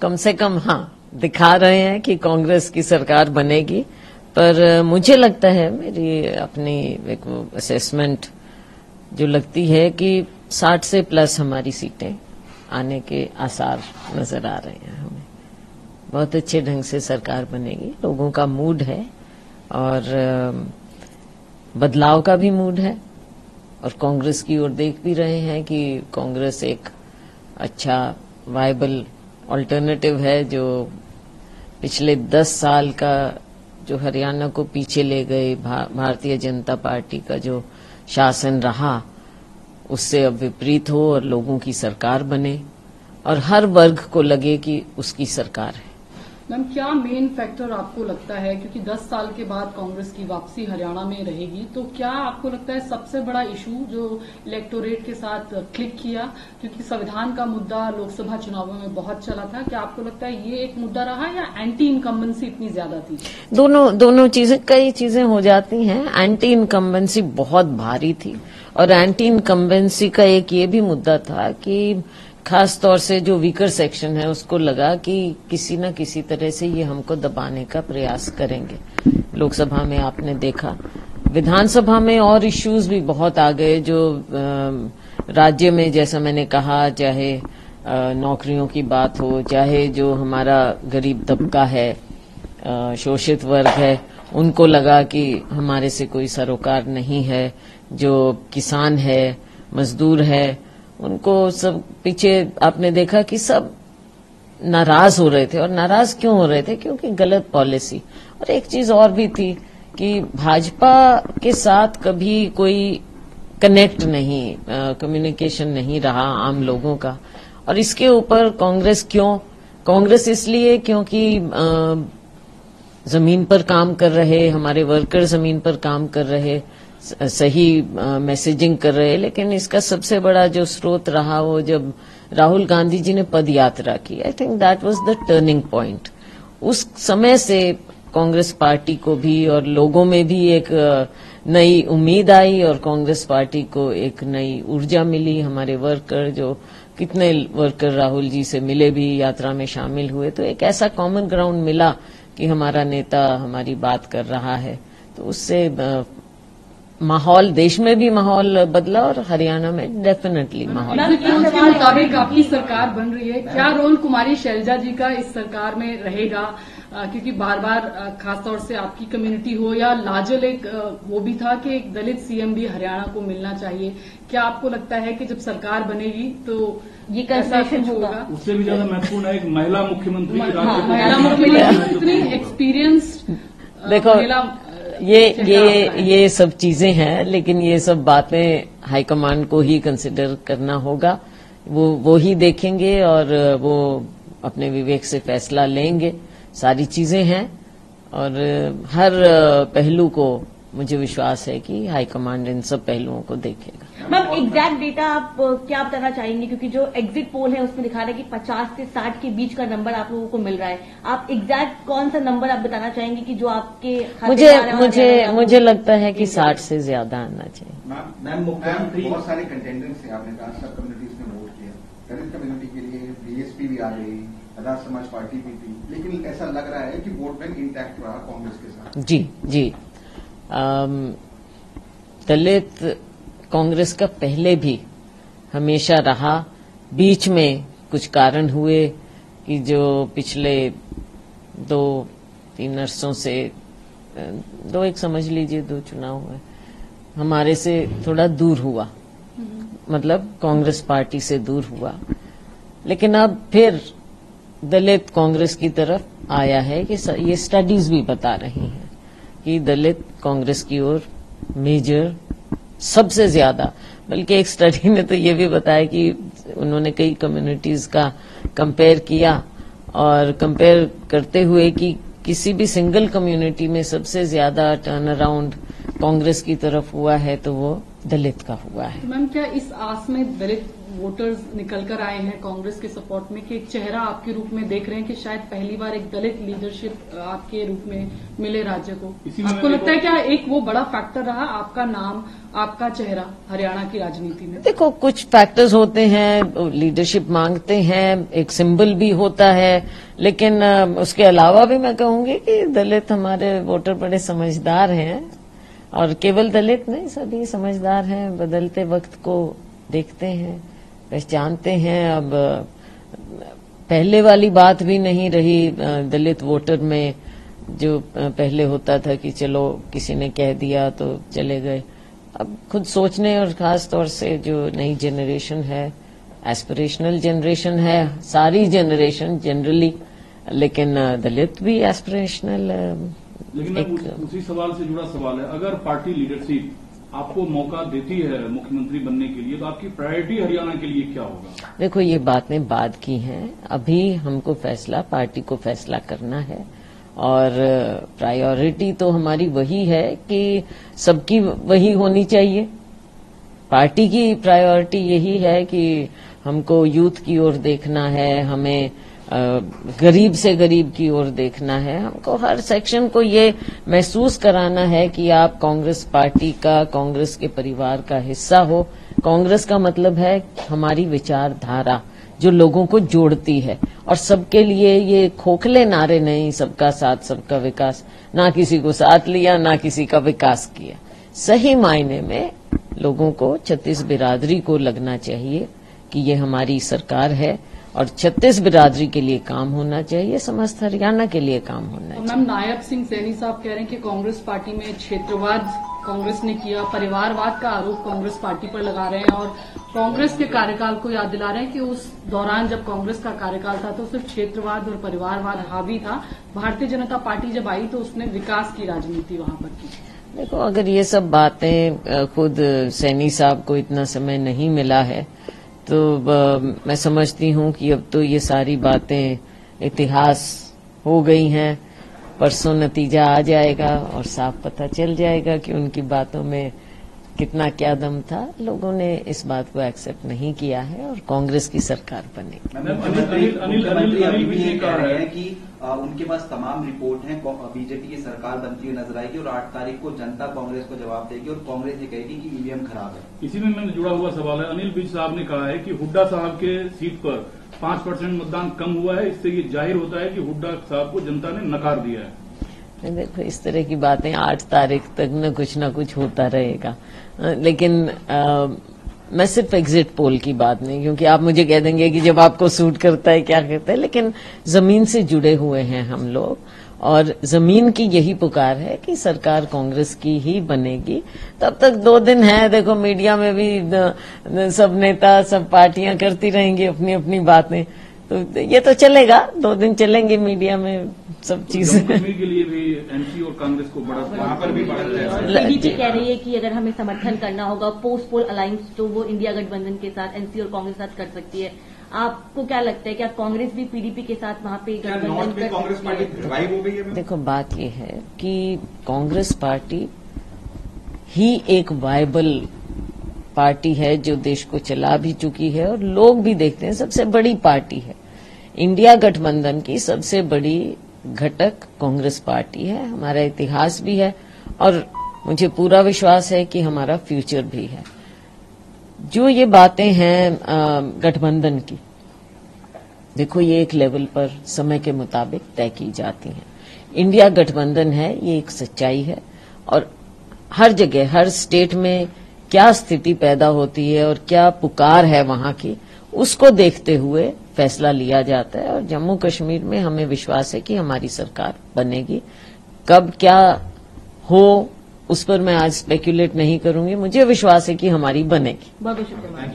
कम से कम हाँ दिखा रहे हैं कि कांग्रेस की सरकार बनेगी, पर मुझे लगता है, मेरी अपनी एक असेसमेंट जो लगती है कि 60 से प्लस हमारी सीटें आने के आसार नजर आ रहे हैं हमें। बहुत अच्छे ढंग से सरकार बनेगी, लोगों का मूड है और बदलाव का भी मूड है, और कांग्रेस की ओर देख भी रहे हैं कि कांग्रेस एक अच्छा वायबल ऑल्टरनेटिव है, जो पिछले 10 साल का जो हरियाणा को पीछे ले गए भारतीय जनता पार्टी का जो शासन रहा, उससे अब विपरीत हो और लोगों की सरकार बने और हर वर्ग को लगे कि उसकी सरकार है। मैम, क्या मेन फैक्टर आपको लगता है, क्योंकि 10 साल के बाद कांग्रेस की वापसी हरियाणा में रहेगी, तो क्या आपको लगता है सबसे बड़ा इशू जो इलेक्टोरेट के साथ क्लिक किया, क्योंकि संविधान का मुद्दा लोकसभा चुनावों में बहुत चला था, क्या आपको लगता है ये एक मुद्दा रहा या एंटी इनकम्बेंसी इतनी ज्यादा थी? दोनों चीजें, कई चीजें हो जाती हैं। एंटी इनकम्बेंसी बहुत भारी थी और एंटी इनकम्बेंसी का एक ये भी मुद्दा था कि खास तौर से जो वीकर सेक्शन है उसको लगा कि किसी न किसी तरह से ये हमको दबाने का प्रयास करेंगे। लोकसभा में आपने देखा, विधानसभा में और इश्यूज भी बहुत आ गए जो राज्य में, जैसा मैंने कहा, चाहे नौकरियों की बात हो, चाहे जो हमारा गरीब तबका है, शोषित वर्ग है, उनको लगा कि हमारे से कोई सरोकार नहीं है। जो किसान है, मजदूर है, उनको सब पीछे आपने देखा कि सब नाराज हो रहे थे। और नाराज क्यों हो रहे थे? क्योंकि गलत पॉलिसी। और एक चीज और भी थी कि भाजपा के साथ कभी कोई कनेक्ट नहीं, कम्युनिकेशन नहीं रहा आम लोगों का। और इसके ऊपर कांग्रेस क्यों? कांग्रेस इसलिए क्योंकि जमीन पर काम कर रहे, हमारे वर्कर जमीन पर काम कर रहे, सही मैसेजिंग कर रहे। लेकिन इसका सबसे बड़ा जो स्रोत रहा वो जब राहुल गांधी जी ने पद यात्रा की, I think that was the turning point. उस समय से कांग्रेस पार्टी को भी और लोगों में भी एक नई उम्मीद आई और कांग्रेस पार्टी को एक नई ऊर्जा मिली। हमारे वर्कर, जो कितने वर्कर राहुल जी से मिले भी, यात्रा में शामिल हुए, तो एक ऐसा कॉमन ग्राउंड मिला कि हमारा नेता हमारी बात कर रहा है। तो उससे माहौल, देश में भी माहौल बदला और हरियाणा में डेफिनेटली माहौल। के मुताबिक आपकी सरकार बन रही है, क्या रोल कुमारी शैलजा जी का इस सरकार में रहेगा? क्योंकि बार बार खासतौर से आपकी कम्युनिटी हो या लाजल, एक वो भी था कि एक दलित सीएम भी हरियाणा को मिलना चाहिए। क्या आपको लगता है कि जब सरकार बनेगी तो ये कंसेशन होगा? उससे भी ज्यादा महत्वपूर्ण है एक महिला मुख्यमंत्री। महिला मुख्यमंत्री इतनी एक्सपीरियंस्ड, देखो ये सब चीजें हैं, लेकिन ये सब बातें हाईकमांड को ही कंसिडर करना होगा। वो ही देखेंगे और वो अपने विवेक से फैसला लेंगे। सारी चीजें हैं और हर पहलू को मुझे विश्वास है कि हाईकमांड इन सब पहलुओं को देखेगा। मैम, एग्जैक्ट डेटा आप क्या बताना चाहेंगे? क्योंकि जो एग्जिट पोल है उसमें दिखा रहा है कि 50 से 60 के बीच का नंबर आप लोगों को मिल रहा है। आप एग्जैक्ट कौन सा नंबर आप बताना चाहेंगे कि जो आपके मुझे लगता है कि 60 से ज्यादा आना चाहिए। मैम, बहुत सारे कंटेंडेंट्स हैं, आपने कहा सब कम्युनिटीज ने वोट किया। दलित कम्युनिटी के लिए बीएसपी भी आ गई, आजाद समाज पार्टी भी थी, लेकिन ऐसा लग रहा है कि वोट बैंक इंटैक्ट रहा कांग्रेस के साथ। जी दलित कांग्रेस का पहले भी हमेशा रहा। बीच में कुछ कारण हुए कि जो पिछले 2-3 वर्षों से, एक समझ लीजिए 2 चुनाव हुए, हमारे से थोड़ा दूर हुआ, मतलब कांग्रेस पार्टी से दूर हुआ। लेकिन अब फिर दलित कांग्रेस की तरफ आया है कि ये स्टडीज भी बता रही हैं कि दलित कांग्रेस की ओर मेजर सबसे ज्यादा। बल्कि एक स्टडी ने तो ये भी बताया कि उन्होंने कई कम्युनिटीज का कंपेयर किया और कंपेयर करते हुए कि किसी भी सिंगल कम्युनिटी में सबसे ज्यादा टर्न अराउंड कांग्रेस की तरफ हुआ है तो वो दलित का हुआ है। तो मैम, क्या इस आस में दलित वोटर्स निकल कर आए हैं कांग्रेस के सपोर्ट में कि एक चेहरा आपके रूप में देख रहे हैं कि शायद पहली बार एक दलित लीडरशिप आपके रूप में मिले राज्य को, आपको लगता है क्या एक वो बड़ा फैक्टर रहा आपका नाम, आपका चेहरा हरियाणा की राजनीति में? देखो, कुछ फैक्टर्स होते हैं, लीडरशिप मांगते हैं, एक सिंबल भी होता है, लेकिन उसके अलावा भी मैं कहूंगी कि दलित हमारे वोटर बड़े समझदार हैं, और केवल दलित नहीं, सभी समझदार हैं, बदलते वक्त को देखते हैं, पहचानते हैं। अब पहले वाली बात भी नहीं रही दलित वोटर में, जो पहले होता था कि चलो किसी ने कह दिया तो चले गए। अब खुद सोचने, और खास तौर से जो नई जनरेशन है, एस्पिरेशनल जनरेशन है, सारी जनरेशन जनरली, लेकिन दलित भी एस्पिरेशनल। लेकिन उसी सवाल से जुड़ा सवाल है, अगर पार्टी लीडरशिप आपको मौका देती है मुख्यमंत्री बनने के लिए, तो आपकी प्रायोरिटी हरियाणा के लिए क्या होगा? देखो, ये बातें बाद की हैं, अभी हमको फैसला, पार्टी को फैसला करना है, और प्रायोरिटी तो हमारी वही है कि सबकी वही होनी चाहिए। पार्टी की प्रायोरिटी यही है कि हमको यूथ की ओर देखना है, हमें गरीब से गरीब की ओर देखना है, हमको हर सेक्शन को ये महसूस कराना है कि आप कांग्रेस पार्टी का, कांग्रेस के परिवार का हिस्सा हो। कांग्रेस का मतलब है हमारी विचारधारा जो लोगों को जोड़ती है, और सबके लिए ये खोखले नारे नहीं, सबका साथ सबका विकास, ना किसी को साथ लिया ना किसी का विकास किया। सही मायने में लोगों को, 36 बिरादरी को लगना चाहिए कि ये हमारी सरकार है, और 36 बिरादरी के लिए काम होना चाहिए, समस्त हरियाणा के लिए काम होना चाहिए। मैम, नायब सिंह सैनी साहब कह रहे हैं कि कांग्रेस पार्टी में क्षेत्रवाद कांग्रेस ने किया, परिवारवाद का आरोप कांग्रेस पार्टी पर लगा रहे हैं, और कांग्रेस के कार्यकाल को याद दिला रहे हैं कि उस दौरान जब कांग्रेस का कार्यकाल था तो सिर्फ क्षेत्रवाद और परिवारवाद हावी था। भारतीय जनता पार्टी जब आई तो उसने विकास की राजनीति वहां पर की। देखो, अगर ये सब बातें, खुद सैनी साहब को इतना समय नहीं मिला है, तो मैं समझती हूँ कि अब तो ये सारी बातें इतिहास हो गई हैं। परसों नतीजा आ जाएगा और साफ पता चल जाएगा कि उनकी बातों में कितना क्या दम था। लोगों ने इस बात को एक्सेप्ट नहीं किया है, और कांग्रेस की सरकार बनेगी। मुख्यमंत्री अभी भी ये कह रहे हैं कि उनके पास तमाम रिपोर्ट है, बीजेपी की सरकार बनती हुई नजर आएगी, और 8 तारीख को जनता कांग्रेस को जवाब देगी, और कांग्रेस ये कहेगी कि ईवीएम खराब है। इसी में मैंने जुड़ा हुआ सवाल है, अनिल विज साहब ने कहा है कि हुड्डा साहब के सीट पर 5% मतदान कम हुआ है, इससे ये जाहिर होता है कि हुड्डा साहब को जनता ने नकार दिया है। देखो, इस तरह की बातें 8 तारीख तक न कुछ होता रहेगा, लेकिन मैं सिर्फ एग्जिट पोल की बात नहीं, क्योंकि आप मुझे कह देंगे कि जब आपको सूट करता है क्या करता है, लेकिन जमीन से जुड़े हुए हैं हम लोग, और जमीन की यही पुकार है कि सरकार कांग्रेस की ही बनेगी। तब तक 2 दिन है, देखो मीडिया में भी सब नेता, सब पार्टियां करती रहेंगी अपनी अपनी बातें, तो ये तो चलेगा, 2 दिन चलेंगे मीडिया में सब चीजें। जम्मू कश्मीर के लिए भी एनसी और कांग्रेस को बड़ा, वहां पर भी बड़ा बीजेपी कह रही है कि अगर हमें समर्थन करना होगा पोस्ट पोल अलायंस, तो वो इंडिया गठबंधन के साथ, एनसी और कांग्रेस के साथ कर सकती है। आपको क्या लगता है, क्या कांग्रेस भी पीडीपी के साथ वहां पे गठबंधन कर कांग्रेस पार्टी रिवाइव हो गई है? देखो, बात यह है कि कांग्रेस पार्टी ही एक वायबल पार्टी है जो देश को चला भी चुकी है, और लोग भी देखते हैं सबसे बड़ी पार्टी है। इंडिया गठबंधन की सबसे बड़ी घटक कांग्रेस पार्टी है, हमारा इतिहास भी है, और मुझे पूरा विश्वास है कि हमारा फ्यूचर भी है। जो ये बातें हैं गठबंधन की, देखो ये एक लेवल पर समय के मुताबिक तय की जाती हैं। इंडिया गठबंधन है, ये एक सच्चाई है, और हर जगह, हर स्टेट में क्या स्थिति पैदा होती है और क्या पुकार है वहां की, उसको देखते हुए फैसला लिया जाता है। और जम्मू कश्मीर में हमें विश्वास है कि हमारी सरकार बनेगी। कब क्या हो उस पर मैं आज स्पेक्यूलेट नहीं करूंगी, मुझे विश्वास है कि हमारी बनेगी। बहुत शुक्रिया।